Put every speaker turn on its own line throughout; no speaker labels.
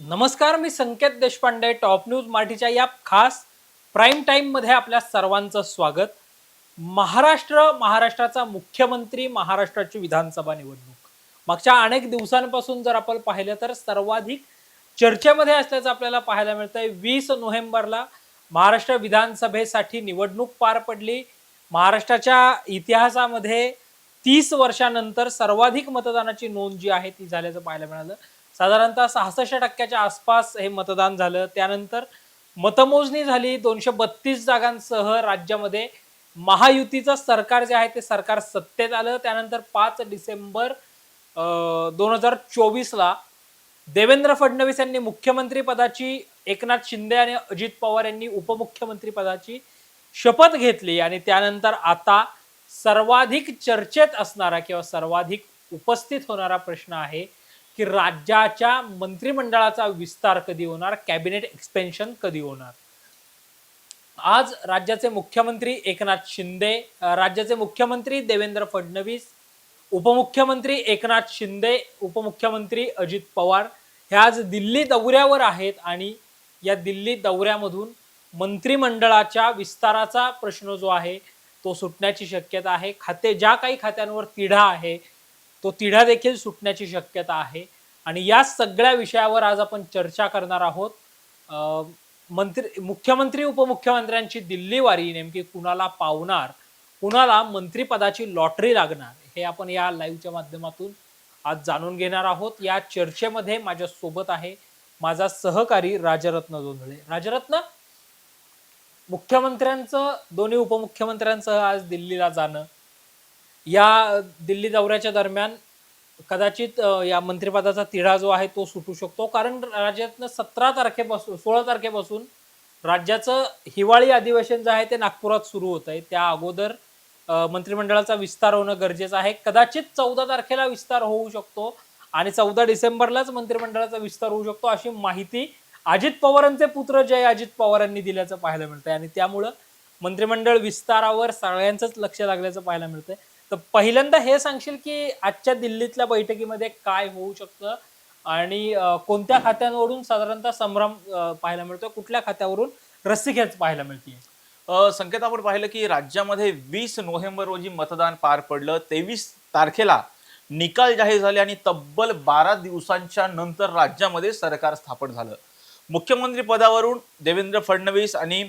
नमस्कार, मी संकेत Deshpande. Top news मराठीच्या या खास प्राईम टाईममध्ये आपल्या सर्वांचं स्वागत. महाराष्ट्राचा मुख्यमंत्री, महाराष्ट्राची विधानसभा निवडणूक मागच्या अनेक दिवसांपासून जर आपण पाहिलं तर सर्वाधिक चर्चेमध्ये असल्याचं आपल्याला पाहायला मिळतंय. 20 नोव्हेंबरला महाराष्ट्र विधानसभेसाठी निवडणूक पार पडली. महाराष्ट्राच्या इतिहासामध्ये 30 वर्षानंतर सर्वाधिक मतदानाची नोंद जी आहे ती झाल्याचं पाहायला मिळालं. साधारणतः 66% आसपास हे मतदान झालं. त्यानंतर मतमोजणी झाली. 232 जागांसह राज्यामध्ये महायुतीचं सरकार जे आहे ते सरकार सत्तेत आलं. त्यानंतर 5 डिसेंबर 2024ला देवेंद्र फडणवीस यांनी मुख्यमंत्री पदाची, एकनाथ शिंदे आणि अजित पवार यांनी उपमुख्यमंत्री पदाची शपथ घेतली. आणि त्यानंतर आता सर्वाधिक चर्चेत असणारा किंवा सर्वाधिक उपस्थित होणारा प्रश्न आहे की राज्याच्या मंत्रिमंडळाचा विस्तार कधी होणार, कॅबिनेट एक्सपेन्शन कधी होणार. आज राज्याचे मुख्यमंत्री एकनाथ शिंदे, राज्याचे मुख्यमंत्री देवेंद्र फडणवीस, उपमुख्यमंत्री एकनाथ शिंदे, उपमुख्यमंत्री अजित पवार हे आज दिल्ली दौऱ्यावर आहेत. आणि या दिल्ली दौऱ्यामधून मंत्रिमंडळाच्या विस्ताराचा प्रश्न जो आहे तो सुटण्याची शक्यता आहे. ज्या काही खात्यांवर तिढा आहे तो तिढा देखील सुटण्याची शक्यता आहे. आणि या सगळ्या विषयावर आज आपण चर्चा करणार आहोत. मुख्यमंत्री उपमुख्यमंत्र्यांची दिल्लीवारी नेमकी कुणाला पावणार, कुणाला मंत्रिपदाची लॉटरी लागणार, हे आपण या लाईव्हच्या माध्यमातून आज जाणून घेणार आहोत. या चर्चेमध्ये माझ्या सोबत आहे माझा सहकारी राजरत्न जोंधळे. राजरत्न, मुख्यमंत्र्यांचं दोन्ही उपमुख्यमंत्र्यांसह आज दिल्लीला जाणं, या दिल्ली दौऱ्याच्या दरम्यान कदाचित या मंत्रिपदाचा तिढा जो आहे तो सुटू शकतो. कारण राज्यातनं 16 तारखेपासून राज्याचं हिवाळी अधिवेशन जे आहे ते नागपुरात सुरू होत आहे. त्या अगोदर मंत्रिमंडळाचा विस्तार होणं गरजेचं आहे. कदाचित 14 तारखेला विस्तार होऊ शकतो आणि 14 डिसेंबरलाच मंत्रिमंडळाचा विस्तार होऊ शकतो, अशी माहिती अजित पवारांचे पुत्र जय अजित पवारांनी दिल्याचं पाहायला मिळतंय. आणि त्यामुळं मंत्रिमंडळ विस्तारावर सगळ्यांचंच लक्ष लागल्याचं पाहायला मिळतंय. तर पहिल्यांदा हे सांगशील की आजच्या दिल्लीतल्या बैठकीमध्ये काय होऊ शकतं आणि कोणत्या खात्यांवरून साधारणतः संभ्रम पाहायला मिळतोय, कुठल्या खात्यावरून रस्सीखेच पाहायला मिळते?
संकेत, आपण पाहिलं की राज्यामध्ये 20 नोव्हेंबर रोजी मतदान पार पडलं. 23 तारखेला निकाल जाहीर झाले आणि तब्बल 12 दिवसांच्या नंतर राज्यामध्ये सरकार स्थापन झालं. मुख्यमंत्री पदावरून देवेंद्र फडणवीस आणि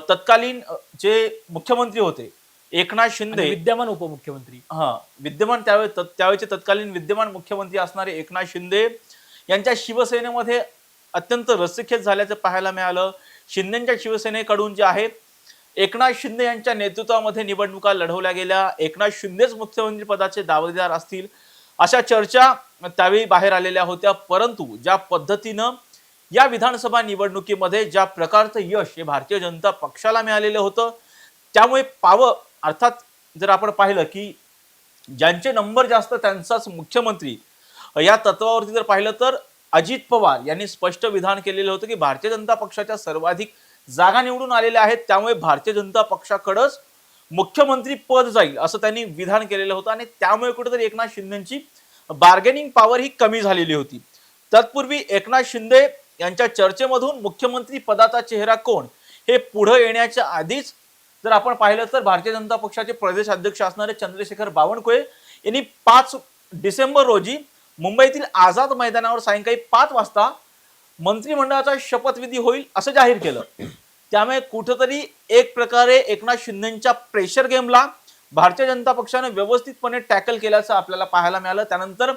तत्कालीन जे मुख्यमंत्री होते एकनाथ शिंदे,
विद्यमान उपमुख्यमंत्री,
त्यावेळेचे तत्कालीन विद्यमान मुख्यमंत्री असणारे एकनाथ शिंदे यांच्या शिवसेनेमध्ये अत्यंत रस्सीखेच झाल्याचं पाहायला मिळालं. शिंदेच्या शिवसेनेकडून जे आहे एकनाथ शिंदे यांच्या नेतृत्वामध्ये निवडणुका लढवल्या गेल्या. एकनाथ शिंदेच मुख्यमंत्री पदाचे दावेदार असतील अशा चर्चा त्यावेळी बाहेर आलेल्या होत्या. परंतु ज्या पद्धतीनं या विधानसभा निवडणुकीमध्ये ज्या प्रकारचं यश हे भारतीय जनता पक्षाला मिळालेलं होतं, त्यामुळे अर्थात जर आपण पाहिलं की ज्यांचे नंबर जास्त त्यांचाच मुख्यमंत्री, या तत्वावरती जर पाहिलं तर अजित पवार यांनी स्पष्ट विधान केलेलं होतं की भारतीय जनता पक्षाच्या सर्वाधिक जागा निवडून आलेल्या आहेत, त्यामुळे भारतीय जनता पक्षाकडेच मुख्यमंत्री पद जाईल असं त्यांनी विधान केलेलं होतं. आणि त्यामुळे कुठेतरी एकनाथ शिंदेची बार्गेनिंग पॉवर ही कमी झालेली होती. तत्पूर्वी एकनाथ शिंदे यांच्या चर्चेमधून मुख्यमंत्री पदाचा चेहरा कोण हे पुढे येण्याच्या आधीच जर आपण पाहिलं तर भारतीय जनता पक्षाचे प्रदेश अध्यक्ष असणारे चंद्रशेखर बावनकुळे यांनी 5 डिसेंबर रोजी मुंबईतील आझाद मैदानावर सायंकाळी 5 वाजता मंत्रिमंडळाचा शपथविधी होईल असं जाहीर केलं. त्यामुळे कुठेतरी एक प्रकारे एकनाथ शिंदेच्या प्रेशर गेमला भारतीय जनता पक्षाने व्यवस्थितपणे टॅकल केल्याचं आपल्याला पाहायला मिळालं. त्यानंतर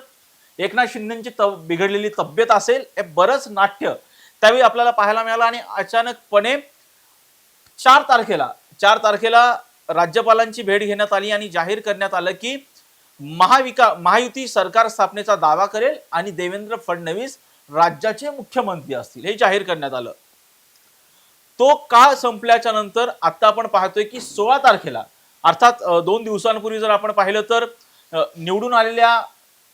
एकनाथ शिंदेची बिघडलेली तब्येत असेल, हे बरंच नाट्य त्यावेळी आपल्याला पाहायला मिळालं. आणि अचानकपणे 4 तारखेला राज्यपालांची भेट घेण्यात आली आणि जाहीर करण्यात आलं की महायुती सरकार स्थापनेचा दावा करेल आणि देवेंद्र फडणवीस राज्याचे मुख्यमंत्री असतील, हे जाहीर करण्यात आलं. तो काळ संपल्याच्या नंतर आता आपण पाहतोय की 16 तारखेला अर्थात 2 दिवसांपूर्वी जर आपण पाहिलं तर निवडून आलेल्या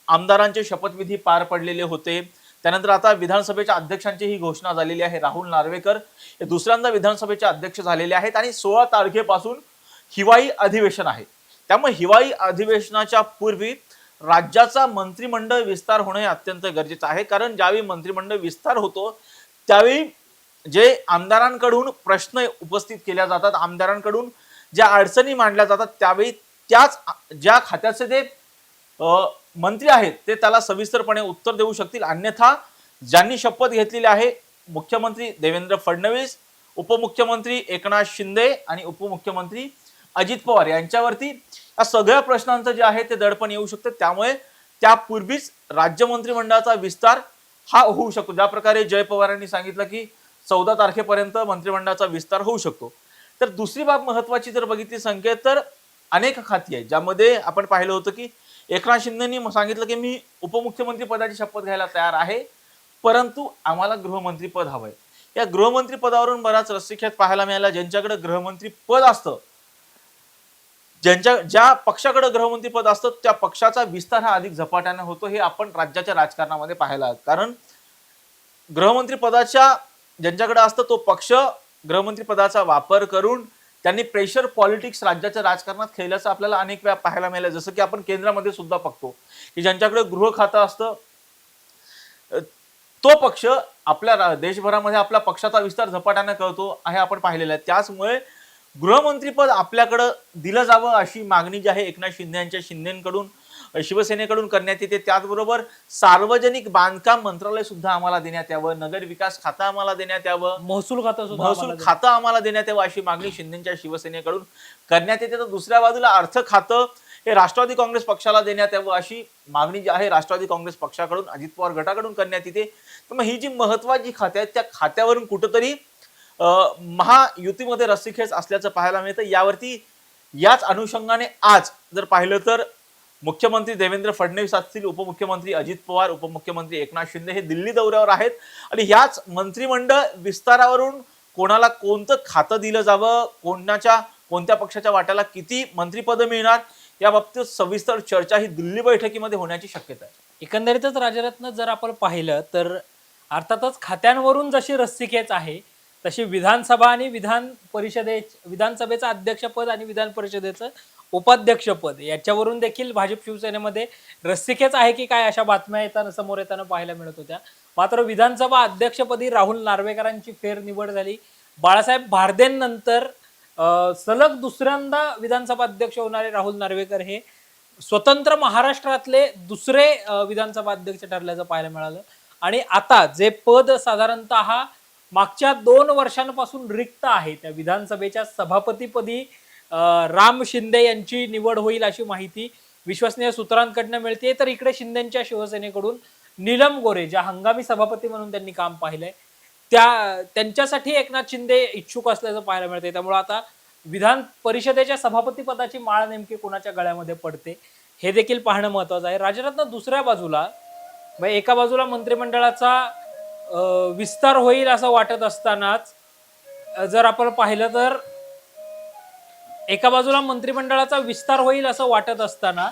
आमदारांचे शपथविधी पार पडलेले होते. त्यानंतर आता विधानसभेच्या अध्यक्षांची ही घोषणा झालेली आहे. राहुल नार्वेकर हे दुसऱ्यांदा विधानसभेचे अध्यक्ष झालेले आहेत आणि 16 तारखेपासून हिवाळी अधिवेशन आहे. त्यामुळे हिवाळी अधिवेशनाच्या पूर्वी राज्याचा मंत्रिमंडळ विस्तार होणे अत्यंत गरजेचं आहे, कारण ज्यावेळी मंत्रिमंडळ विस्तार होतो त्यावेळी जे आमदारांकडून प्रश्न उपस्थित केल्या जातात, आमदारांकडून ज्या अडचणी मांडल्या जातात, त्यावेळी त्याच ज्या खात्याचे ते मंत्री आहेत ते त्याला सविस्तरपणे उत्तर देऊ शकतील. अन्यथा ज्यांनी शपथ घेतलेली आहे, मुख्यमंत्री देवेंद्र फडणवीस, उपमुख्यमंत्री एकनाथ शिंदे आणि उपमुख्यमंत्री अजित पवार यांच्यावरती या सगळ्या प्रश्नांचं जे आहे ते दडपण येऊ शकतं. त्यामुळे त्यापूर्वीच राज्य मंत्रिमंडळाचा विस्तार हा होऊ शकतो. ज्या प्रकारे जय पवारांनी सांगितलं की 14 तारखेपर्यंत मंत्रिमंडळाचा विस्तार होऊ शकतो. तर दुसरी बाब महत्वाची जर बघितली संख्येत, तर अनेक खाती आहेत ज्यामध्ये आपण पाहिलं होतं की एकनाथ शिंदेनी सांगितलं की मी उपमुख्यमंत्री पदाची शपथ घ्यायला तयार आहे, परंतु आम्हाला गृहमंत्री पद हवंय. या गृहमंत्री पदावरून बराच रस्सीखेच पाहायला मिळाला. ज्यांच्याकडे गृहमंत्री पद असतं, ज्या पक्षाकडे गृहमंत्री पद असतं, त्या पक्षाचा विस्तार हा अधिक झपाट्याने होतो. हे आपण राज्याच्या राजकारणामध्ये पाहायला, कारण गृहमंत्री पदाच्या ज्यांच्याकडे असतं तो पक्ष गृहमंत्री पदाचा वापर करून त्यांनी प्रेशर पॉलिटिक्स राज्याच्या राजकारणात खेळल्याचं आपल्याला अनेक वेळा पाहायला मिळालं. जसं की आपण केंद्रामध्ये सुद्धा बघतो की ज्यांच्याकडे गृह खातं असतं तो पक्ष आपल्या देशभरामध्ये आपल्या पक्षाचा विस्तार झपाट्याने करतो हे आपण पाहिलेलं आहे. त्याचमुळे गृहमंत्रीपद आपल्याकडे दिलं जावं अशी मागणी जी आहे एकनाथ शिंदे यांच्या शिंदेकडून शिवसेनेकडून करण्यात येते. त्याचबरोबर सार्वजनिक बांधकाम मंत्रालय सुद्धा आम्हाला देण्यात यावं, नगर विकास खातं आम्हाला देण्यात यावं, महसूल खातं आम्हाला देण्यात यावं अशी मागणी शिंदेच्या शिवसेनेकडून करण्यात येते. तर दुसऱ्या बाजूला अर्थ खातं हे राष्ट्रवादी काँग्रेस पक्षाला देण्यात यावं अशी मागणी जी आहे राष्ट्रवादी काँग्रेस पक्षाकडून, अजित पवार गटाकडून करण्यात येते. तर मग ही जी महत्वाची खाती आहेत त्या खात्यावरून कुठंतरी महायुतीमध्ये रस्सीखेच असल्याचं पाहायला मिळतं. यावरती याच अनुषंगाने आज जर पाहिलं तर मुख्यमंत्री देवेंद्र फडणवीस असतील, उपमुख्यमंत्री अजित पवार, उपमुख्यमंत्री एकनाथ शिंदे हे दिल्ली दौऱ्यावर आहेत आणि याच मंत्रिमंडळ विस्तारावरून कोणाला कोणतं खातं दिलं जावं, कोणत्या पक्षाच्या वाट्याला किती मंत्रिपद मिळणार या बाबतीत सविस्तर चर्चा ही दिल्ली बैठकीमध्ये होण्याची शक्यता आहे.
एकंदरीतच राजरत्न जर आपण पाहिलं तर अर्थातच खात्यांवरून जशी रस्सीखेच आहे तशी विधानसभा आणि विधानसभेचं अध्यक्षपद आणि विधान परिषदेचं उपाध्यक्षपद याच्यावरून देखील भाजप शिवसेनेमध्ये रस्सीखेच आहे की काय अशा बातम्या समोर येताना पाहायला मिळत होत्या. मात्र विधानसभा अध्यक्षपदी राहुल नार्वेकरांची फेरनिवड झाली. बाळासाहेब भारदेंनंतर सलग दुसऱ्यांदा विधानसभा अध्यक्ष होणारे राहुल नार्वेकर हे स्वतंत्र महाराष्ट्रातले दुसरे विधानसभा अध्यक्ष ठरल्याचं पाहायला मिळालं. आणि आता जे पद साधारणतः मागच्या 2 वर्षांपासून रिक्त आहे त्या विधानसभेच्या सभापतीपदी राम शिंदे यांची निवड होईल अशी माहिती विश्वसनीय सूत्रांकडनं मिळते. तर इकडे शिंदेच्या शिवसेनेकडून नीलम गोरे ज्या हंगामी सभापती म्हणून त्यांनी काम पाहिलंय त्यांच्यासाठी एकनाथ शिंदे इच्छुक असल्याचं पाहायला मिळते. त्यामुळे आता विधान परिषदेच्या सभापती पदाची माळ नेमकी कोणाच्या गळ्यामध्ये पडते हे देखील पाहणं महत्वाचं आहे. राजरत्न दुसऱ्या बाजूला एका बाजूला मंत्रिमंडळाचा विस्तार होईल असं वाटत असतानाच जर आपण पाहिलं तर एका बाजूला मंत्रिमंडळाचा विस्तार होईल असं वाटत असताना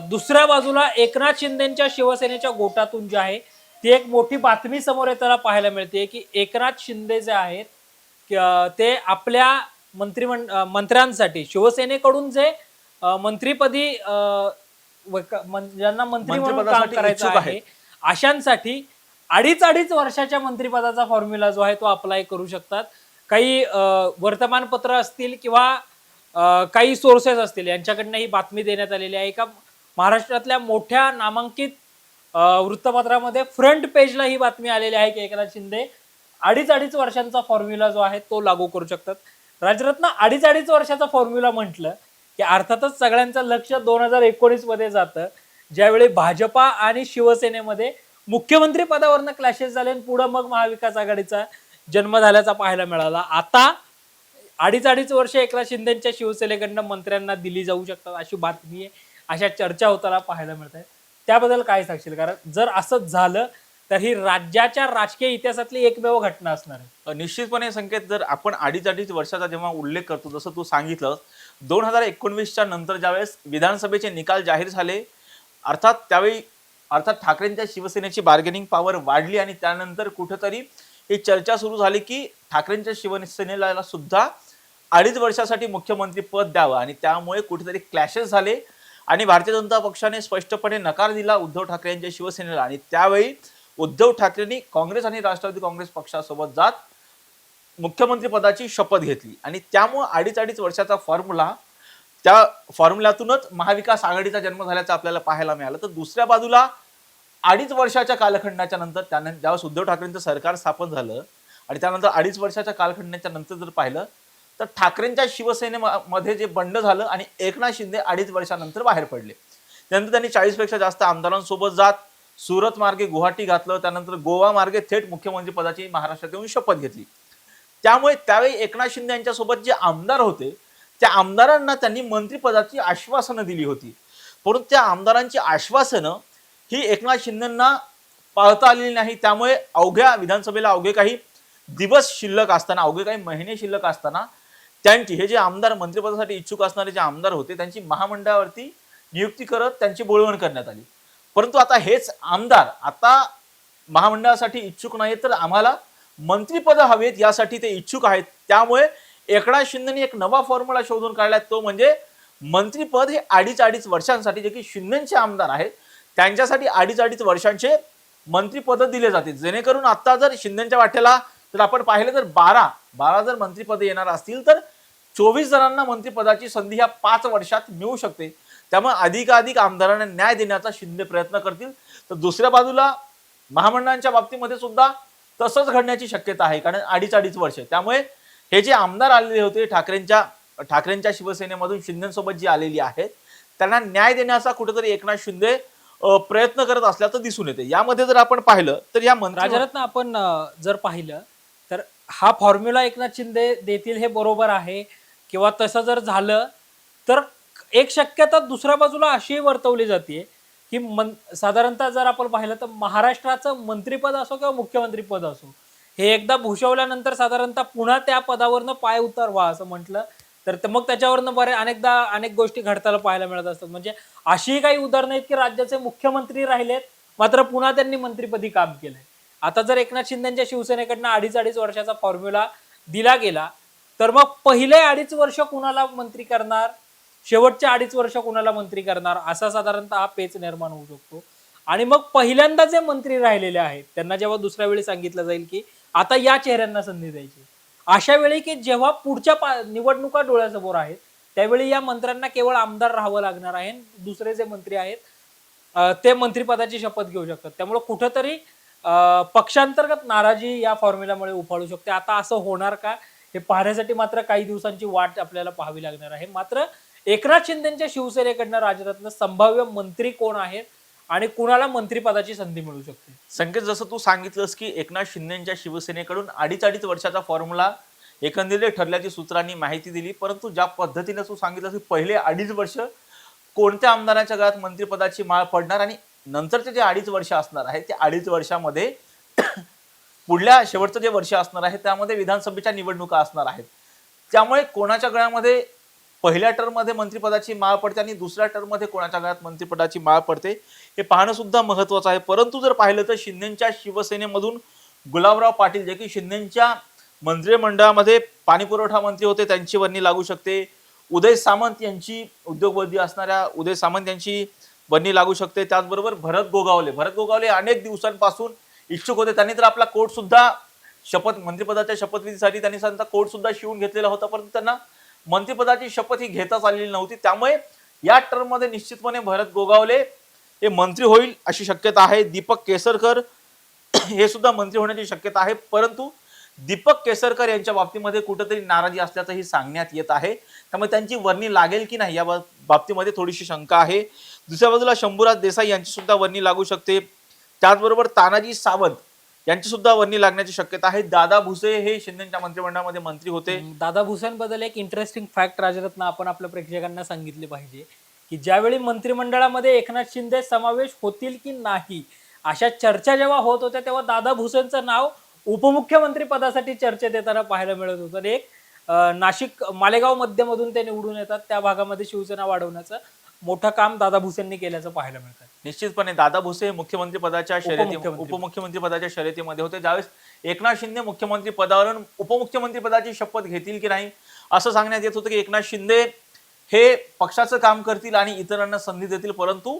दुसऱ्या बाजूला एकनाथ शिंदेच्या शिवसेनेच्या गोटातून जे आहे ती एक मोठी बातमी समोर येताना पाहायला मिळते की एकनाथ शिंदे जे आहेत ते आपल्या मंत्र्यांसाठी शिवसेनेकडून जे मंत्रिपदी ज्यांना मंत्री म्हणून काम करायचं आहे अशांसाठी अडीच वर्षाच्या मंत्रिपदाचा फॉर्म्युला जो आहे तो अप्लाय करू शकतात. काही वर्तमानपत्र असतील किंवा काही सोर्सेस असतील यांच्याकडनं ही बातमी देण्यात आलेली आहे. एका महाराष्ट्रातल्या मोठ्या नामांकित वृत्तपत्रामध्ये फ्रंट पेजला ही बातमी आलेली आहे की एकनाथ शिंदे अडीच वर्षांचा फॉर्म्युला जो आहे तो लागू करू शकतात. राजरत्न अडीच वर्षाचा फॉर्म्युला म्हटलं की अर्थातच सगळ्यांचं लक्ष 2019 मध्ये जातं, ज्यावेळी भाजपा आणि शिवसेनेमध्ये मुख्यमंत्री पदावरनं क्लॅशेस झाले आणि पुढे मग महाविकास आघाडीचा जन्म झाल्याचा पाहायला मिळाला. आता अडीच वर्ष एकनाथ शिंदेच्या शिवसेनेकडनं मंत्र्यांना दिली जाऊ शकतात अशी बातमी आहे, अशा चर्चा होताना पाहायला मिळत आहे. त्याबद्दल काय सांगशील? कारण जर असंच झालं तर ही राज्याच्या राजकीय इतिहासातली एकमेव घटना असणार आहे.
निश्चितपणे संकेत, जर आपण अडीच वर्षाचा जेव्हा उल्लेख करतो जसं तू सांगितलं 2019च्या नंतर ज्यावेळेस विधानसभेचे निकाल जाहीर झाले त्यावेळी ठाकरेंच्या शिवसेनेची बार्गेनिंग पॉवर वाढली आणि त्यानंतर कुठेतरी ही चर्चा सुरू झाली की ठाकरेंच्या शिवसेनेला सुद्धा 2.5 वर्षासाठी मुख्यमंत्री पद द्यावं आणि त्यामुळे कुठेतरी क्लॅशेस झाले आणि भारतीय जनता पक्षाने स्पष्टपणे नकार दिला उद्धव ठाकरे यांच्या शिवसेनेला, आणि त्यावेळी उद्धव ठाकरेंनी काँग्रेस आणि राष्ट्रवादी काँग्रेस पक्षासोबत जात मुख्यमंत्री पदाची शपथ घेतली. आणि त्यामुळे अडीच वर्षाचा फॉर्म्युला, त्या फॉर्म्युल्यातूनच महाविकास आघाडीचा जन्म झाल्याचं आपल्याला पाहायला मिळालं. तर दुसऱ्या बाजूला 2.5 वर्षाच्या कालखंडाच्या नंतर, त्यानंतर ज्यावेळेस उद्धव ठाकरेंचं सरकार स्थापन झालं आणि त्यानंतर 2.5 वर्षाच्या कालखंडाच्या नंतर जर पाहिलं तर ठाकरेंच्या शिवसेनेमध्ये जे बंड झालं आणि एकनाथ शिंदे 2.5 वर्षानंतर बाहेर पडले. त्यानंतर त्यांनी 40 पेक्षा जास्त आमदारांसोबत जात सुरत मार्गे गुवाहाटी घातलं, त्यानंतर गोवा मार्गे थेट मुख्यमंत्री पदाची महाराष्ट्रात येऊन शपथ घेतली. त्यामुळे त्यावेळी एकनाथ शिंदे यांच्यासोबत जे आमदार होते त्या आमदारांना त्यांनी मंत्रिपदाची आश्वासनं दिली होती, परंतु त्या आमदारांची आश्वासनं ही एकनाथ शिंदेंना पाळता आलेली नाही. त्यामुळे अवघ्या विधानसभेला अवघे काही दिवस शिल्लक असताना, अवघे काही महिने शिल्लक असताना त्यांची, हे जे आमदार मंत्रिपदासाठी इच्छुक असणारे जे आमदार होते त्यांची महामंडळावरती नियुक्ती करत त्यांची बोळवण करण्यात आली. परंतु आता हेच आमदार आता महामंडळासाठी इच्छुक नाहीत, तर आम्हाला मंत्रिपद हवेत यासाठी ते इच्छुक आहेत. त्यामुळे एकनाथ शिंदेनी एक नवा फॉर्म्युला शोधून काढला, तो म्हणजे मंत्रिपद हे 2.5 वर्षांसाठी, जे की शिंदेचे आमदार आहेत त्यांच्यासाठी 2.5 वर्षांचे मंत्रिपद दिले जाते. जेणेकरून आता जर शिंदेच्या वाट्याला जर आपण पाहिलं तर 12 जर मंत्रिपद येणार असतील तर 24 जणांना मंत्रिपदाची संधी ह्या 5 वर्षात मिळू शकते. त्यामुळे अधिकाधिक आमदारांना न्याय देण्याचा शिंदे प्रयत्न करतील. तर दुसऱ्या बाजूला महामंडळांच्या बाबतीमध्ये सुद्धा तसंच घडण्याची शक्यता आहे, कारण 2.5 वर्ष. त्यामुळे हे जे आमदार आलेले होते ठाकरेंच्या शिवसेनेमधून शिंदेसोबत जी आलेली आहेत त्यांना न्याय देण्याचा कुठेतरी एकनाथ शिंदे प्रयत्न करत असल्याचं दिसून येते. यामध्ये जर आपण पाहिलं तर या
राजरत्न आपण जर पाहिलं तर हा फॉर्म्युला एकनाथ शिंदे देतील हे बरोबर आहे, किंवा तसं जर झालं तर एक शक्यता दुसऱ्या बाजूला अशी वर्तवली जाते की साधारणतः जर आपण पाहिलं तर महाराष्ट्राचं मंत्रिपद असो किंवा मुख्यमंत्री पद असो, हे एकदा भूषवल्यानंतर साधारणतः पुन्हा त्या पदावरनं पाय उतारवा असं म्हटलं तर मग त्याच्यावरनं अनेक गोष्टी घडताना पाहायला मिळत असतात. म्हणजे अशी काही उदाहरणं आहेत की राज्याचे मुख्यमंत्री राहिलेत मात्र पुन्हा त्यांनी मंत्रिपदी काम केलंय. आता जर एकनाथ शिंदेच्या शिवसेनेकडनं 2.5 वर्षाचा फॉर्म्युला दिला गेला तर मग पहिले 2.5 वर्ष कुणाला मंत्री करणार, शेवटचे 2.5 वर्ष कुणाला मंत्री करणार, असा साधारणतः हा पेच निर्माण होऊ शकतो. आणि मग पहिल्यांदा जे मंत्री राहिलेले आहेत त्यांना जेव्हा दुसऱ्या वेळी सांगितलं जाईल की आता या चेहऱ्यांना संधी द्यायची, अशा वेळी की जेव्हा पुढच्या निवडणुका डोळ्यासमोर आहेत त्यावेळी या मंत्र्यांना केवळ आमदार राहावं लागणार आहे, दुसरे जे मंत्री आहेत ते मंत्रिपदाची शपथ घेऊ शकतात. त्यामुळे कुठंतरी पक्षांतर्गत नाराजी या फॉर्म्युल्यामुळे उफाळू शकते. आता असं होणार का हे पाहण्यासाठी मात्र काही दिवसांची वाट आपल्याला पाहावी लागणार आहे. मात्र एकनाथ शिंदेच्या शिवसेनेकडनं राजरत्न संभाव्य मंत्री कोण आहेत आणि कुणाला मंत्रिपदाची संधी मिळू शकते?
संकेत, जसं तू सांगितलंस की एकनाथ शिंदेच्या शिवसेनेकडून 2.5 वर्षाचा फॉर्म्युला एकंदरीत ठरल्याची सूत्रांनी माहिती दिली, परंतु ज्या पद्धतीने तू सांगितलं की पहिले 2.5 वर्ष कोणत्या आमदाराच्या गळ्यात मंत्रिपदाची माळ पडणार आणि नंतरचे जे 2.5 वर्ष असणार आहे त्या 2.5 वर्षामध्ये पुढल्या शेवटचं जे वर्ष असणार आहे त्यामध्ये विधानसभेच्या निवडणुका असणार आहेत. त्यामुळे कोणाच्या गळ्यामध्ये पहिल्या टर्ममध्ये मंत्रिपदाची माळ पडते आणि दुसऱ्या टर्ममध्ये कोणाच्या गळ्यात मंत्रिपदाची माळ पडते हे पाहणं सुद्धा महत्वाचं आहे. परंतु जर पाहिलं तर शिंदेच्या शिवसेनेमधून गुलाबराव पाटील, जे की शिंदेच्या मंत्रिमंडळामध्ये पाणीपुरवठा मंत्री होते, त्यांची वर्णी लागू शकते. उदय सामंत यांची उद्योगपती असणाऱ्या उदय सामंत यांची वर्णी लागू शकते. त्याचबरोबर भरत गोगावले अनेक दिवसांपासून इच्छुक होते. त्यांनी तर आपला कोट सुद्धा मंत्रिपदाच्या शपथविधीसाठी त्यांनी त्यांचा कोट सुद्धा शिवून घेतलेला होता, परंतु त्यांना मंत्रिपदाची शपथ ही घेताच आलेली नव्हती. त्यामुळे या टर्म मध्ये निश्चितपणे भरत गोगावले हे मंत्री होईल अशी शक्यता आहे. दीपक केसरकर हे सुद्धा मंत्री होण्याची शक्यता आहे, परंतु दीपक केसरकर यांच्या बाबतीमध्ये कुठेतरी नाराजी असल्याचंही सांगण्यात येत आहे. त्यामुळे त्यांची वर्णी लागेल की नाही या बाबतीमध्ये थोडीशी शंका आहे. दुसऱ्या बाजूला शंभूराज देसाई यांची सुद्धा वर्णी लागू शकते. त्याचबरोबर तानाजी सावंत यांची सुद्धा वर्णी लागण्याची शक्यता आहे. दादा भुसे हे शिंदेच्या मंत्रिमंडळामध्ये मंत्री होते.
दादा भुसेंबद्दल एक इंटरेस्टिंग फॅक्ट राजरत्न आपण आपल्या प्रेक्षकांना सांगितले पाहिजे की ज्यावेळी मंत्रिमंडळामध्ये एकनाथ शिंदे समावेश होतील की नाही अशा चर्चा जेव्हा होत होत्या तेव्हा दादा भुसेंचं नाव उपमुख्यमंत्री पदासाठी चर्चेत येताना पाहायला मिळत होतं. एक नाशिक मालेगाव मध्यमधून ते निवडून येतात, त्या भागामध्ये शिवसेना वाढवण्याचं मोठं काम दादा भुसेंनी केल्याचं पाहायला मिळतं.
निश्चितपणे दादा भुसे मुख्यमंत्री पदाच्या उपमुख्यमंत्री पदाच्या शर्यतीमध्ये होते. ज्यावेळेस एकनाथ शिंदे मुख्यमंत्री पदावरून उपमुख्यमंत्री पदाची शपथ घेतील की नाही असं सांगण्यात येत होतं की एकनाथ शिंदे हे पक्षाचं काम करतील आणि इतरांना संधी देतील, परंतु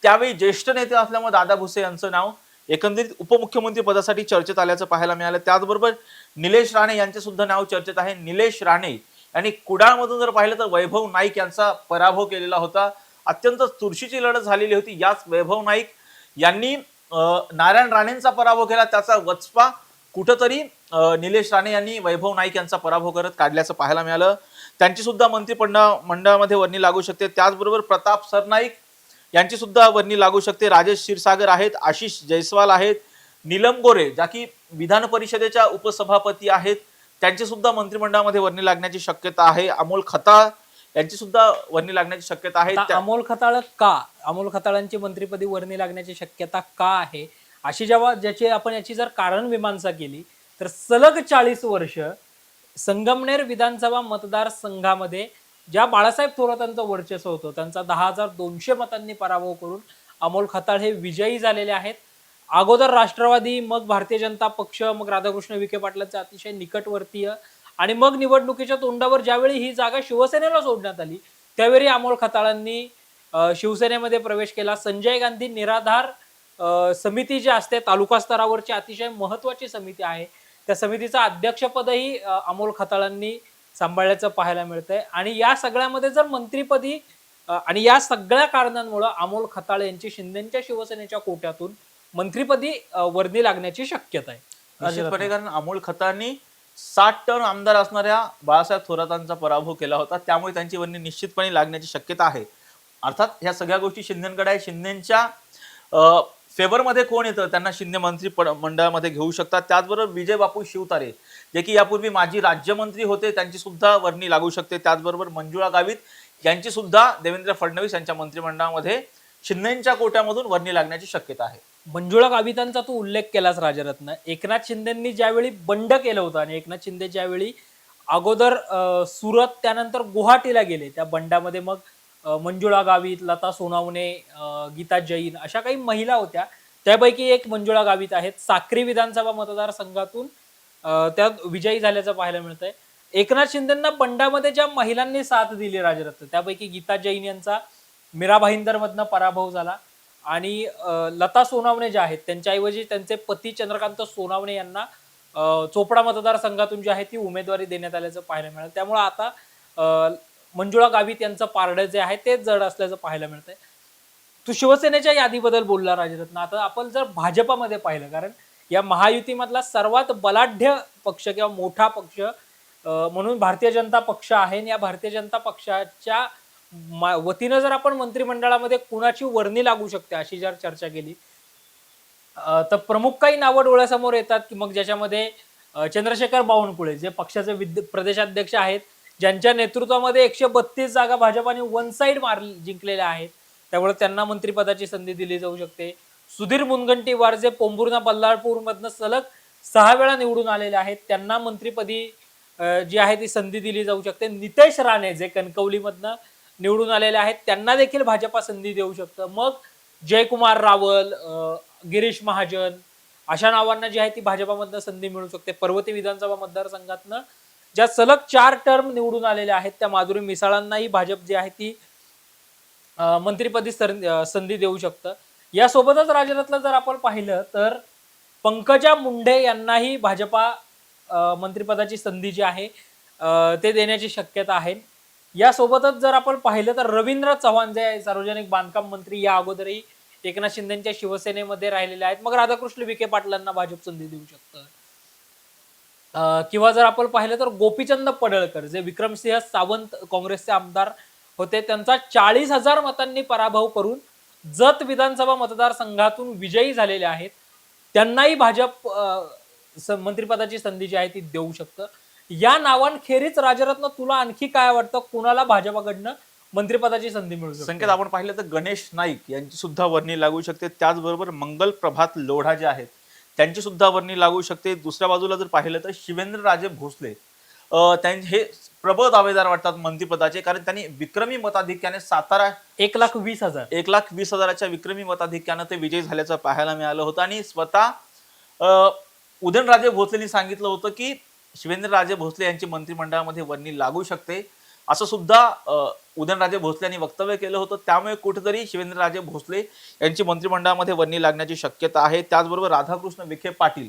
त्यावेळी ज्येष्ठ नेते असल्यामुळे दादा भुसे यांचं नाव एकंदरीत उपमुख्यमंत्री पदासाठी चर्चेत आल्याचं पाहायला मिळालं. त्याचबरोबर निलेश राणे यांचे सुद्धा नाव चर्चेत आहे. निलेश राणे यांनी कुडाळमधून जर पाहिलं तर वैभव नाईक यांचा पराभव केलेला होता. अत्यंत चुरशीची लढत झालेली होती. याच वैभव नाईक यांनी नारायण राणेंचा पराभव केला. त्याचा वचपा कुठंतरी निलेश राणे यांनी वैभव नाईक यांचा पराभव करत काढल्याचं पाहायला मिळालं. त्यांची सुद्धा मंत्रिमंडळामध्ये वर्णी लागू शकते. त्याचबरोबर प्रताप सरनाईक यांची सुद्धा वर्णी लागू शकते. राजेश क्षीरसागर आहेत, आशिष जयस्वाल आहेत, नीलम गोरे ज्या की विधान परिषदेच्या उपसभापती आहेत, त्यांची सुद्धा मंत्रिमंडळामध्ये वर्णी लागण्याची शक्यता आहे. अमोल खताळ यांची सुद्धा वर्णी लागण्याची शक्यता आहे.
अमोल खताळांची मंत्रिपदी वर्णी लागण्याची शक्यता का आहे अशी याची जर कारण मीमांसा केली तर सलग 40 वर्ष संगमनेर विधानसभा मतदारसंघामध्ये ज्या बाळासाहेब थोरातांचं वर्चस्व होतं त्यांचा 10,200 मतांनी पराभव करून अमोल खताळ हे विजयी झालेले आहेत. अगोदर राष्ट्रवादी, मग भारतीय जनता पक्ष, मग राधाकृष्ण विखे पाटलांचे अतिशय निकटवर्तीय आणि मग निवडणुकीच्या तोंडावर ज्यावेळी ही जागा शिवसेनेला सोडण्यात आली त्यावेळी अमोल खताळांनी शिवसेनेमध्ये प्रवेश केला. संजय गांधी निराधार समिती जी असते तालुका स्तरावरची अतिशय महत्वाची समिती आहे, त्या समितीचं अध्यक्षपदही अमोल खताळांनी सांभाळल्याचं पाहायला मिळतंय. आणि या सगळ्यामध्ये जर मंत्रिपदी आणि या सगळ्या कारणांमुळे अमोल खताळ यांची शिंदेच्या शिवसेनेच्या कोट्यातून मंत्रिपदी वर्णी लागण्याची शक्यता आहे
निश्चितपणे. कारण अमोल खताळांनी 60 टर्म आमदार असणाऱ्या बाळासाहेब थोरातांचा पराभव केला होता, त्यामुळे त्यांची वर्णी निश्चितपणे लागण्याची शक्यता आहे. अर्थात ह्या सगळ्या गोष्टी शिंदेकडे आहे. शिंदेच्या फेवरमध्ये कोण येतं त्यांना शिंदे मंत्री मंडळामध्ये घेऊ शकतात. त्याचबरोबर विजय बापू शिवतारे जे की यापूर्वी माजी राज्यमंत्री होते त्यांची सुद्धा वर्णी लागू शकते. त्याचबरोबर मंजुळा गावित यांची सुद्धा देवेंद्र फडणवीस यांच्या मंत्रिमंडळामध्ये शिंदेच्या कोट्यामधून वर्णी लागण्याची शक्यता आहे.
मंजुळा गावितांचा तू उल्लेख केलास राजरत्न. एकनाथ शिंदेंनी ज्यावेळी बंड केलं होतं आणि एकनाथ शिंदे ज्यावेळी अगोदर सुरत त्यानंतर गुवाहाटीला गेले, त्या बंडामध्ये मग मंजुळा गावित, लता सोनावणे, गीता जैन अशा काही महिला होत्या. त्यापैकी एक मंजुळा गावित आहेत. साक्री विधानसभा मतदारसंघातून त्या विजयी झाल्याचं पाहायला मिळतंय. एकनाथ शिंदेंना बंडामध्ये ज्या महिलांनी साथ दिली राजरत्न त्यापैकी गीता जैन यांचा मीरा भाईंदर मधनं पराभव झाला आणि लता सोनावणे ज्या आहेत त्यांच्याऐवजी त्यांचे पती चंद्रकांत सोनावणे यांना चोपडा मतदारसंघातून जी आहे ती उमेदवारी देण्यात आल्याचं पाहायला मिळालं. त्यामुळे आता मंजुळा गावित यांचं पारडं जे आहे ते जड असल्याचं पाहायला मिळतंय. तू शिवसेनेच्या यादीबद्दल बोलला राजरत्न. आता आपण जर भाजपामध्ये पाहिलं, कारण या महायुतीमधला सर्वात बलाढ्य पक्ष किंवा मोठा पक्ष म्हणून भारतीय जनता पक्ष आहे. या भारतीय जनता पक्षाच्या वतीनं जर आपण मंत्रिमंडळामध्ये कुणाची वर्णी लागू शकते अशी जर चर्चा केली तर प्रमुख काही नावं डोळ्यासमोर येतात की मग ज्याच्यामध्ये चंद्रशेखर बावनकुळे जे पक्षाचे प्रदेशाध्यक्ष आहेत, ज्यांच्या नेतृत्वामध्ये 132 जागा भाजपाने वन साइड जिंकलेल्या आहेत, त्यामुळे त्यांना मंत्रिपदाची संधी दिली जाऊ शकते. सुधीर मुनगंटीवार जे पोंभुर्णा बल्लाळपूर मधनं सलग 6 वेळा निवडून आलेले आहेत, त्यांना मंत्रिपदी जी आहे ती संधी दिली जाऊ शकते. नितेश राणे जे कणकवलीमधनं निवडून आलेले आहेत, त्यांना देखील भाजपा संधी देऊ शकतं. मग जयकुमार रावल, गिरीश महाजन अशा नावांना जी आहे ती भाजपामधनं संधी मिळू शकते. पर्वती विधानसभा मतदारसंघातनं ज्या सलग 4 टर्म निवडून आलेल्या आहेत त्या माधुरी मिसाळांनाही भाजप जी आहे ती मंत्रिपदी संधी देऊ शकतं. यासोबतच राजरत्न जर आपण पाहिलं तर पंकजा मुंडे यांनाही भाजपा मंत्रिपदाची संधी जी आहे ते देण्याची शक्यता आहे. यासोबतच जर आपण पाहिलं तर रवींद्र चव्हाण जे सार्वजनिक बांधकाम मंत्री या अगोदरही एकनाथ शिंदेच्या शिवसेनेमध्ये राहिलेले आहेत, मग राधाकृष्ण विखे पाटलांना भाजप संधी देऊ शकतं. किंवा जर आपण पाहिलं तर गोपीचंद पडळकर जे विक्रमसिंह सावंत काँग्रेसचे आमदार होते, त्यांचा 40,000 मतांनी पराभव करून जत विधानसभा मतदारसंघातून विजयी झालेले आहेत, त्यांनाही भाजप मंत्रिपदाची संधी जी आहे ती देऊ शकतं. या नावांखेरीज राजरत्न तुला आणखी काय वाटतं, कुणाला भाजपाकडनं मंत्रिपदाची संधी मिळू शकते?
संकेत आपण पाहिलं तर गणेश नाईक यांची सुद्धा वर्णी लागू शकते. त्याचबरोबर मंगल प्रभात लोढा जे आहेत त्यांची सुद्धा वर्णी लागू शकते. दुसऱ्या बाजूला जर पाहिलं तर शिवेंद्रराजे भोसले हे प्रबळ दावेदार वाटतात मंत्रिपदाचे, कारण त्यांनी विक्रमी मताधिक्याने सातारा
1,20,000
विक्रमी मताधिक्यानं ते विजयी झाल्याचं पाहायला मिळालं होतं. आणि स्वतः उदयनराजे भोसलेंनी सांगितलं होतं की शिवेंद्रराजे भोसले यांची मंत्रिमंडळामध्ये वर्णी लागू शकते. असं सुद्धा उदयनराजे भोसले यांनी वक्तव्य केलं होतं. त्यामुळे कुठेतरी शिवेंद्रराजे भोसले यांची मंत्रिमंडळामध्ये वर्णी लागण्याची शक्यता आहे. त्याचबरोबर राधाकृष्ण विखे पाटील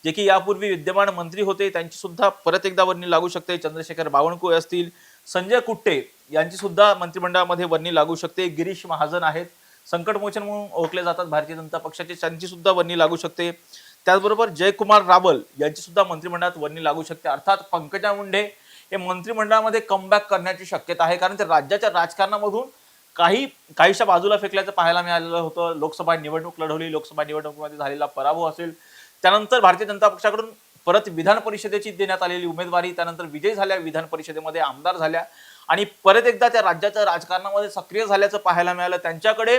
जे की यापूर्वी विद्यमान मंत्री होते, त्यांची सुद्धा परत एकदा वर्णी लागू शकते. चंद्रशेखर बावनकुळे असतील, संजय कुट्टे यांची सुद्धा मंत्रिमंडळामध्ये वर्णी लागू शकते. गिरीश महाजन आहेत, संकटमोचन म्हणून ओळखले जातात भारतीय जनता पक्षाचे, त्यांची सुद्धा वर्णी लागू शकते. त्याचबरोबर जयकुमार रावल यांची सुद्धा मंत्रिमंडळात वर्णी लागू शकते. अर्थात पंकजा मुंडे हे मंत्रिमंडळामध्ये कमबॅक करण्याची शक्यता आहे, कारण ते राज्याच्या राजकारणामधून काहीशा बाजूला फेकल्याचं पाहायला मिळालेलं होतं. लोकसभा निवडणूक लढवली, लोकसभा निवडणुकीमध्ये झालेला पराभव असेल, त्यानंतर भारतीय जनता पक्षाकडून परत विधान परिषदेची देण्यात आलेली उमेदवारी, त्यानंतर विजय झाल्या, विधान परिषदेमध्ये आमदार झाल्या आणि परत एकदा त्या राज्याच्या राजकारणामध्ये सक्रिय झाल्याचं पाहायला मिळालं. त्यांच्याकडे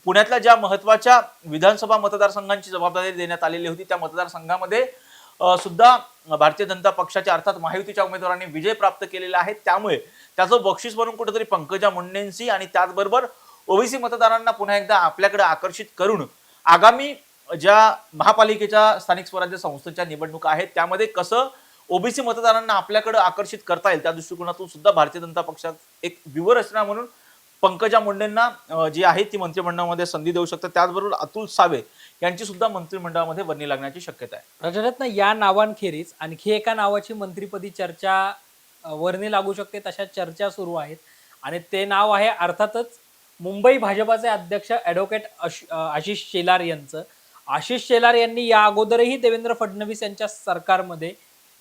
पुण्यातल्या ज्या महत्वाच्या विधानसभा मतदारसंघांची जबाबदारी देण्यात आलेली होती, त्या मतदारसंघामध्ये सुद्धा भारतीय जनता पक्षाच्या अर्थात महायुतीच्या उमेदवारांनी विजय प्राप्त केलेला आहे. त्यामुळे त्याचं बक्षीस म्हणून कुठेतरी पंकजा मुंडेंची आणि त्याचबरोबर ओबीसी मतदारांना पुन्हा एकदा आपल्याकडे आकर्षित करून आगामी ज्या महापालिकेच्या स्थानिक स्वराज्य संस्थेच्या निवडणुका आहेत त्यामध्ये कसं ओबीसी मतदारांना आपल्याकडे आकर्षित करता येईल, त्या दृष्टिकोनातून सुद्धा भारतीय जनता पक्षात एक व्यूहरचना म्हणून पंकजा मुंडेंना जी आहे ती मंत्रिमंडळामध्ये संधी देऊ शकतात. त्याचबरोबर अतुल सावे यांची सुद्धा मंत्रिमंडळामध्ये वर्णी लागण्याची शक्यता आहे.
राजरत्न, या नावांखेरीज आणखी एका नावाची मंत्रिपदी चर्चा वर्णी लागू शकते, तशा चर्चा सुरू आहेत आणि ते नाव आहे अर्थातच मुंबई भाजपाचे अध्यक्ष ॲडव्होकेट आशिष शेलार यांचं. आशिष शेलार यांनी या अगोदरही देवेंद्र फडणवीस यांच्या सरकारमध्ये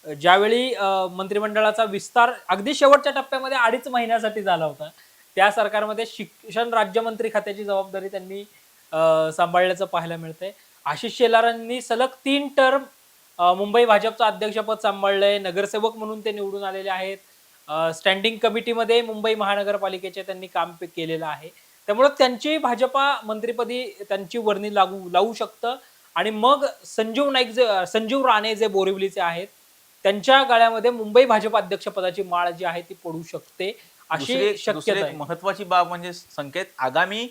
ज्यावेळी मंत्रिमंडळाचा विस्तार अगदी शेवटच्या टप्प्यामध्ये 2.5 महिन्यासाठी झाला होता, त्या सरकारमध्ये शिक्षण राज्यमंत्री खात्याची जबाबदारी त्यांनी सांभाळल्याचं पाहायला मिळतंय. आशिष शेलारांनी सलग 3 टर्म मुंबई भाजपचं अध्यक्षपद सांभाळलंय. नगरसेवक म्हणून ते निवडून आलेले आहेत. स्टँडिंग कमिटीमध्ये मुंबई महानगरपालिकेचे त्यांनी काम केलेलं आहे. त्यामुळे त्यांची भाजपा मंत्रिपदी त्यांची वर्णी लावू शकतं आणि मग संजीव राणे जे बोरिवलीचे आहेत त्यांच्या गळ्यामध्ये मुंबई भाजप अध्यक्षपदाची माळ जी आहे ती पडू शकते अशी शक्यता आहे.
महत्वाची बाब म्हणजे संकेत, आगामी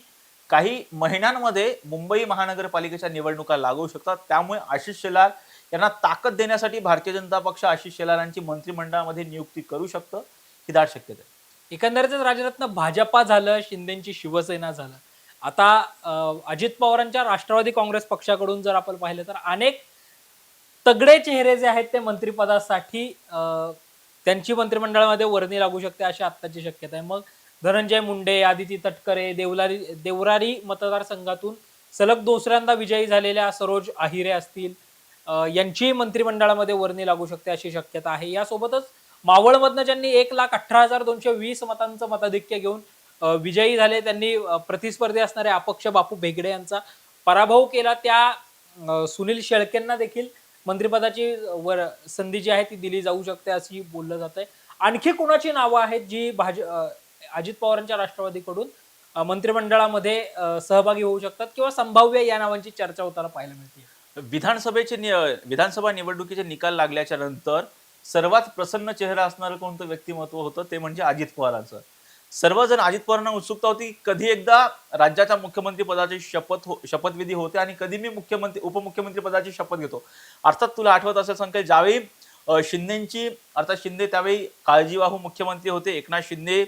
काही महिन्यांमध्ये मुंबई महानगरपालिकेच्या निवडणुका लागू शकतात. त्यामुळे आशिष शेलार यांना ताकद देण्यासाठी भारतीय जनता पक्ष आशिष शेलार यांची मंत्रिमंडळामध्ये नियुक्ती करू शकतं, ही दाट शक्यता आहे.
एकंदरीतच राजरत्न, भाजपा झालं, शिंदेची शिवसेना झालं, आता अजित पवारांच्या राष्ट्रवादी काँग्रेस पक्षाकडून जर आपण पाहिलं तर अनेक तगडे चेहरे जे आहेत ते मंत्रिपदासाठी त्यांची मंत्रिमंडळामध्ये वर्णी लागू शकते अशी आत्ताची शक्यता आहे. मग धनंजय मुंडे, आदिती तटकरे, देवरारी मतदारसंघातून सलग दुसऱ्यांदा विजयी झालेल्या सरोज आहिरे असतील, यांची मंत्रिमंडळामध्ये वर्णी लागू शकते अशी शक्यता आहे. यासोबतच मावळमधनं ज्यांनी 1,18,220 मतांचं मताधिक्य घेऊन विजयी झाले, त्यांनी प्रतिस्पर्धी असणारे अपक्ष बापू भेगडे यांचा पराभव केला, त्या सुनील शेळकेंना देखील मंत्रिपदाची संधी जी आहे ती दिली जाऊ शकते अशी बोललं जात आहे. आणखी कुणाची नावं आहेत जी अजित पवारांच्या राष्ट्रवादीकडून मंत्रिमंडळामध्ये सहभागी होऊ शकतात किंवा संभाव्य या नावांची चर्चा होताना पाहायला मिळते?
विधानसभा निवडणुकीचे निकाल लागल्याच्या नंतर सर्वात प्रसन्न चेहरा असणारं कोणतं व्यक्तिमत्व होतं ते म्हणजे अजित पवारांचं. सर्वजण अजित पवारांना उत्सुकता होती कधी एकदा राज्याच्या मुख्यमंत्री पदाची शपथविधी होते आणि कधी मी उपमुख्यमंत्री पदाची शपथ घेतो. अर्थात तुला आठवत असेल संकेत, ज्यावेळी शिंदे त्यावेळी काळजीवाहू मुख्यमंत्री होते, एकनाथ शिंदे,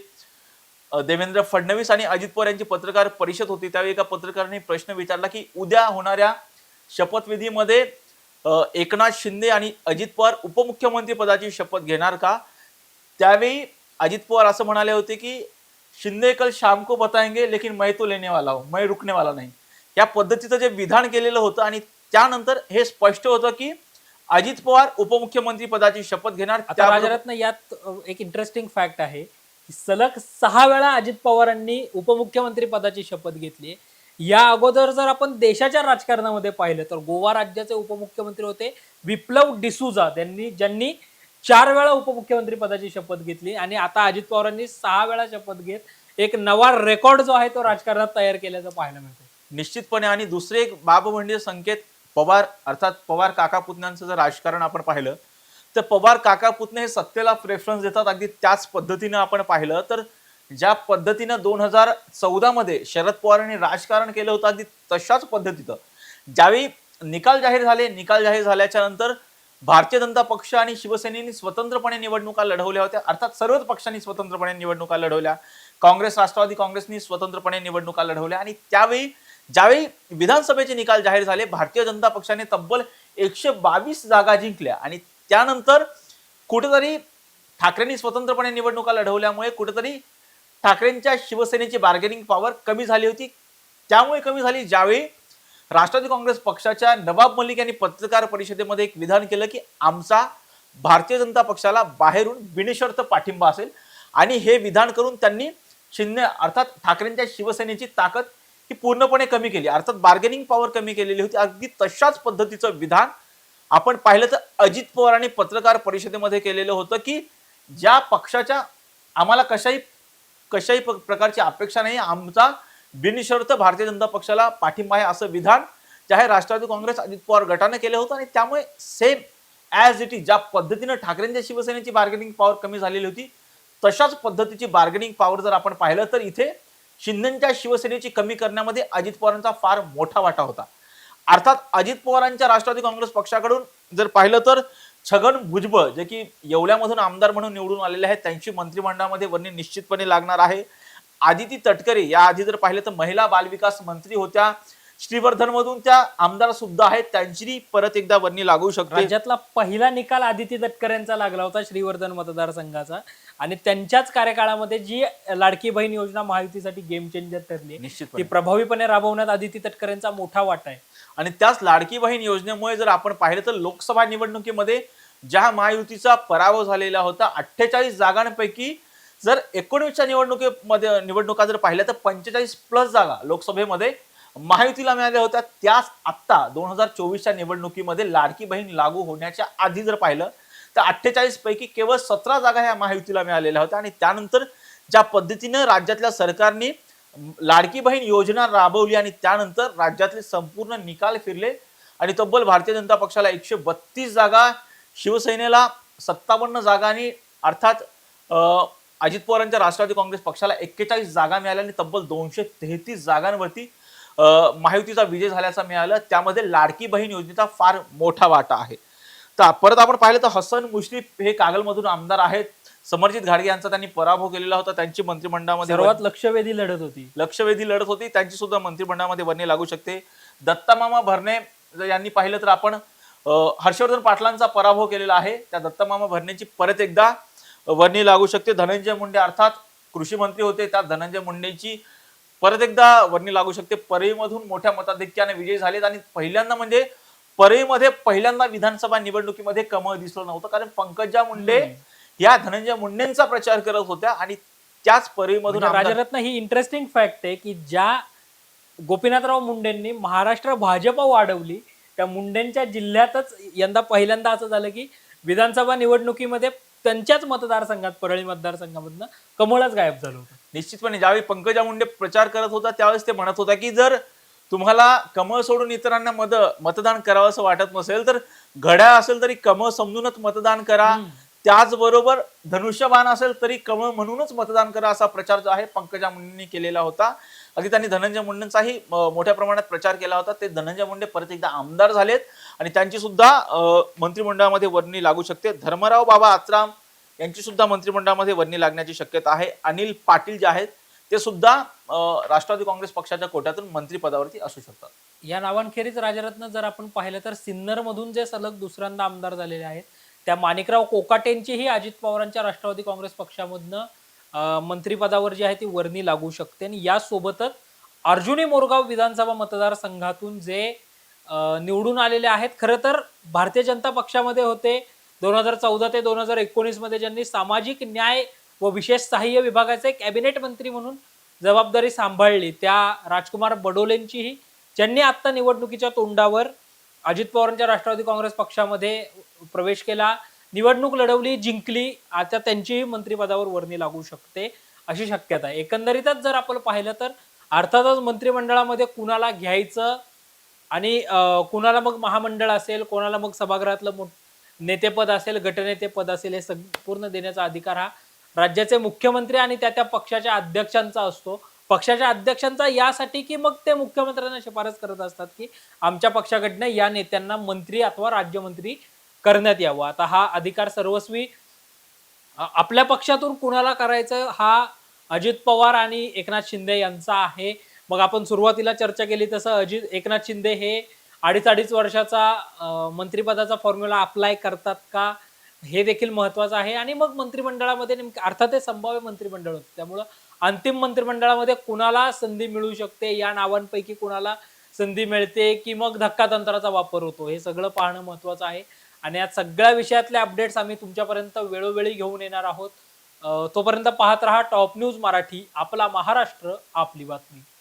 देवेंद्र फडणवीस आणि अजित पवार यांची पत्रकार परिषद होती. त्यावेळी एका पत्रकाराने प्रश्न विचारला की उद्या होणाऱ्या शपथविधीमध्ये एकनाथ शिंदे आणि अजित पवार उपमुख्यमंत्री पदाची शपथ घेणार का? त्यावेळी अजित पवार असं म्हणाले होते की शिंदे कल शाम को बताएंगे लेकिन मैं तो लेने वाला हूं, मैं रुकने वाला नहीं. या पद्धतीचं जे विधान केलेलं होतं आणि त्यानंतर हे स्पष्ट होतं की अजित पवार उपमुख्यमंत्री पदाची शपथ घेणार.
आता राजरत्न, यात एक इंटरेस्टिंग फॅक्ट आहे की सलग 6 वेळा अजित पवारांनी उपमुख्यमंत्री पदाची शपथ घेतली. या अगोदर जर आपण देशाच्या राजकारणामध्ये पाहिलं तर गोवा राज्याचे उपमुख्यमंत्री होते विप्लव डिसूजा, ज्यांनी 4 वेळा उपमुख्यमंत्री पदाची शपथ घेतली आणि आता अजित पवारांनी 6 वेळा शपथ घेत एक नवा रेकॉर्ड जो आहे तो राजकारणात तयार केल्याचं पाहायला मिळतं
निश्चितपणे. आणि दुसरे एक बाब म्हणजे संकेत, पवार अर्थात पवार काका पुतण्यांचं जर राजकारण आपण पाहिलं तर पवार काका पुतणे हे सत्तेला प्रेफरन्स देतात. अगदी त्याच पद्धतीनं आपण पाहिलं तर ज्या पद्धतीनं 2014 मध्ये शरद पवारांनी राजकारण केलं होतं अगदी तशाच पद्धतीनं ज्यावेळी निकाल जाहीर झाल्याच्या नंतर भारतीय जनता पक्ष आणि शिवसेनेने स्वतंत्रपणे निवडणुका लढवल्या होत्या, अर्थात सर्वच पक्षांनी स्वतंत्रपणे निवडणुका लढवल्या. काँग्रेस, राष्ट्रवादी काँग्रेसनी स्वतंत्रपणे निवडणुका लढवल्या आणि त्यावेळी ज्यावेळी विधानसभेचे निकाल जाहीर झाले, भारतीय जनता पक्षाने तब्बल 122 जागा जिंकल्या आणि त्यानंतर कुठेतरी ठाकरेंनी स्वतंत्रपणे निवडणुका लढवल्यामुळे कुठेतरी ठाकरेंच्या शिवसेनेची बार्गेनिंग पॉवर कमी झाली होती. त्यामुळे कमी झाली ज्यावेळी राष्ट्रवादी काँग्रेस पक्षाच्या नवाब मलिक यांनी पत्रकार परिषदेमध्ये एक विधान केलं की आमचा भारतीय जनता पक्षाला बाहेरून बिनशर्त पाठिंबा असेल आणि हे विधान करून त्यांनी शिंदे अर्थात ठाकरेंच्या शिवसेनेची ताकद ही पूर्णपणे कमी केली, अर्थात बार्गेनिंग पॉवर कमी केलेली होती. अगदी तशाच पद्धतीचं विधान आपण पाहिलं तर अजित पवारांनी पत्रकार परिषदेमध्ये केलेलं होतं की ज्या पक्षाच्या आम्हाला कशाही प्रकारची अपेक्षा नाही, आमचा बिनशर्त भारतीय जनता पक्षाला पाठिंबा आहे, असं विधान जे आहे राष्ट्रवादी काँग्रेस अजित पवार गटाने केलं होतं. आणि त्यामुळे सेम ॲज इट इज ज्या पद्धतीनं ठाकरेंच्या शिवसेनेची बार्गेनिंग पॉवर कमी झालेली होती, तशाच पद्धतीची बार्गेनिंग पॉवर जर आपण पाहिलं तर इथे शिंदेच्या शिवसेनेची कमी करण्यामध्ये अजित पवारांचा फार मोठा वाटा होता. अर्थात अजित पवारांच्या राष्ट्रवादी काँग्रेस पक्षाकडून जर पाहिलं तर छगन भुजबळ जे की येवल्यामधून आमदार म्हणून निवडून आलेले आहेत, त्यांची मंत्रिमंडळामध्ये वर्णी निश्चितपणे लागणार आहे. आदिती तटकरे या आधी जर पाहिलं तर महिला बालविकास मंत्री होत्या, श्रीवर्धन मधून त्या आमदार सुद्धा आहेत, त्यांची परत एकदा वर्णी लागू शकते.
राज्यातला पहिला निकाल आदिती तटकरेंचा लागला होता श्रीवर्धन मतदारसंघाचा आणि त्यांच्याच कार्यकाळामध्ये जी लाडकी बहीण योजना महायुतीसाठी गेम चेंजर ठरली,
निश्चितपणे
ती प्रभावीपणे राबवण्यात आदिती तटकरेंचा मोठा वाटा आहे.
आणि त्याच लाडकी बहीण योजनेमुळे जर आपण पाहिलं तर लोकसभा निवडणुकीमध्ये ज्या महायुतीचा पराभव झालेला होता 48 जागांपैकी जर 19च्या निवडणुका जर पाहिल्या तर 45+ जागा लोकसभेमध्ये महायुतीला मिळाल्या होत्या. त्याच आत्ता 2024च्या निवडणुकीमध्ये लाडकी बहीण लागू होण्याच्या आधी जर पाहिलं तर 48 पैकी केवळ 17 जागा ह्या महायुतीला मिळालेल्या होत्या. आणि त्यानंतर ज्या पद्धतीनं राज्यातल्या सरकारने लाडकी बहीण योजना राबवली आणि त्यानंतर राज्यातले संपूर्ण निकाल फिरले आणि तब्बल भारतीय जनता पक्षाला 132 जागा, शिवसेनेला 57 जागा आणि अर्थात अजित पवारांच्या राष्ट्रवादी काँग्रेस पक्षाला 41 जागा मिळाल्या आणि तब्बल 233 जागांवरती महायुतीचा विजय झाल्याचा मिळालं. त्यामध्ये लाडकी बहीण योजनेचा फार मोठा वाटा आहे. तर परत आपण पाहिलं तर हसन मुश्रीफ हे कागलमधून आमदार आहेत, समरजित घाडगे यांचा त्यांनी पराभव केलेला होता, त्यांची मंत्रिमंडळामध्ये
सर्वात लक्षवेधी लढत होती,
त्यांची सुद्धा मंत्रिमंडळामध्ये वर्णी लागू शकते. दत्तामामा भरणे यांनी पाहिलं तर आपण हर्षवर्धन पाटलांचा पराभव केलेला आहे, त्या दत्तामामा भरणेची परत एकदा वर्णी लागू शकते. धनंजय मुंडे अर्थात कृषी मंत्री होते, त्या धनंजय मुंडेची परत एकदा वर्णी लागू शकते. परळीमधून मोठ्या मताधिक्याने विजय झालेत आणि पहिल्यांदा म्हणजे परळीमध्ये पहिल्यांदा विधानसभा निवडणुकीमध्ये कमळ दिसलं नव्हतं, कारण पंकजा मुंडे या धनंजय मुंडेंचा प्रचार करत होत्या आणि त्याच परळीमधून
राजरत्न ही इंटरेस्टिंग फॅक्ट आहे की ज्या गोपीनाथराव मुंडेंनी महाराष्ट्र भाजपा वाढवली त्या मुंडेंच्या जिल्ह्यातच यंदा पहिल्यांदा असं झालं की विधानसभा निवडणुकीमध्ये त्यांच्याच मतदारसंघात परळी मतदारसंघामधनं कमळच गायब झालं होतं.
निश्चितपणे ज्यावेळी पंकजा मुंडे प्रचार करत होता त्यावेळेस ते म्हणत होता की जर तुम्हाला कमळ सोडून इतरांना मतदान करावं असं वाटत नसेल तर घड्याळ असेल तरी कमळ समजूनच मतदान करा, त्याचबरोबर धनुष्यबाण असेल तरी कमळ म्हणूनच मतदान करा, असा प्रचार जो आहे पंकजा मुंडेंनी केलेला होता. अगदी त्यांनी धनंजय मुंडेंचाही मोठ्या प्रमाणात प्रचार केला होता. ते धनंजय मुंडे परत एकदा आमदार झालेत आणि त्यांची सुद्धा मंत्रिमंडळामध्ये वर्णी लागू शकते. धर्मराव बाबा आत्राम यांची सुद्धा मंत्रिमंडळामध्ये वर्णी लागण्याची शक्यता आहे. अनिल पाटील जे आहेत ते सुद्धा राष्ट्रवादी काँग्रेस पक्षाच्या कोट्यातून मंत्रिपदावरती असू शकतात.
या नावांखेरीज राजरत्न जर आपण पाहिलं तर सिन्नर मधून जे सलग दुसऱ्यांदा आमदार झालेले आहेत त्या माणिकराव कोकाटेंचीही अजित पवारांच्या राष्ट्रवादी काँग्रेस पक्षामधनं मंत्रिपदावर जी आहे ती वर्णी लागू शकते. आणि यासोबतच अर्जुनी मोरगाव विधानसभा मतदारसंघातून जे निवडून आलेले आहेत, खरं तर भारतीय जनता पक्षामध्ये होते 2014 ते 2019 मध्ये ज्यांनी सामाजिक न्याय व विशेष सहाय्य विभागाचे कॅबिनेट मंत्री म्हणून जबाबदारी सांभाळली त्या राजकुमार बडोलेंचीही ज्यांनी आता निवडणुकीच्या तोंडावर अजित पवारांच्या राष्ट्रवादी काँग्रेस पक्षामध्ये प्रवेश केला, निवडणूक लढवली, जिंकली, आता त्यांचीही मंत्रिपदावर वर्णी लागू शकते अशी शक्यता आहे. एकंदरीतच जर आपण पाहिलं तर अर्थातच मंत्रिमंडळामध्ये कुणाला घ्यायचं आणि कुणाला मग महामंडळ असेल, कोणाला मग सभागृहातलं नेतेपद असेल, गटनेतेपद असेल, हे संपूर्ण देण्याचा अधिकार हा राज्याचे मुख्यमंत्री आणि त्या पक्षाच्या अध्यक्षांचा असतो. पक्षाच्या अध्यक्षांचा यासाठी की मग ते मुख्यमंत्र्यांना शिफारस करत असतात की आमच्या पक्षाकडनं या नेत्यांना मंत्री अथवा राज्यमंत्री करण्यात यावं. आता हा अधिकार सर्वस्वी आपल्या पक्षातून कुणाला करायचं हा अजित पवार आणि एकनाथ शिंदे यांचा आहे. मग आपण सुरुवातीला चर्चा केली तसं एकनाथ शिंदे हे अडीच वर्षाचा मंत्रिपदाचा फॉर्म्युला अप्लाय करतात का? हे देखील महत्वाचं आहे. आणि मग मंत्रिमंडळामध्ये नेमकं अर्थात हे संभाव्य मंत्रिमंडळ होतं. त्यामुळं अंतिम मंत्रिमंडळामध्ये कुणाला संधी मिळू शकते, या नावांपैकी कुणाला संधी मिळते, की मग धक्कातंत्राचा वापर होतो, हे सगळं पाहणं महत्वाचं आहे. आणि या सगळ्या विषयातले अपडेट्स आम्ही तुमच्यापर्यंत वेळोवेळी घेऊन येणार आहोत. तोपर्यंत पाहत रहा टॉप न्यूज मराठी, आपला महाराष्ट्र, आपली बातमी.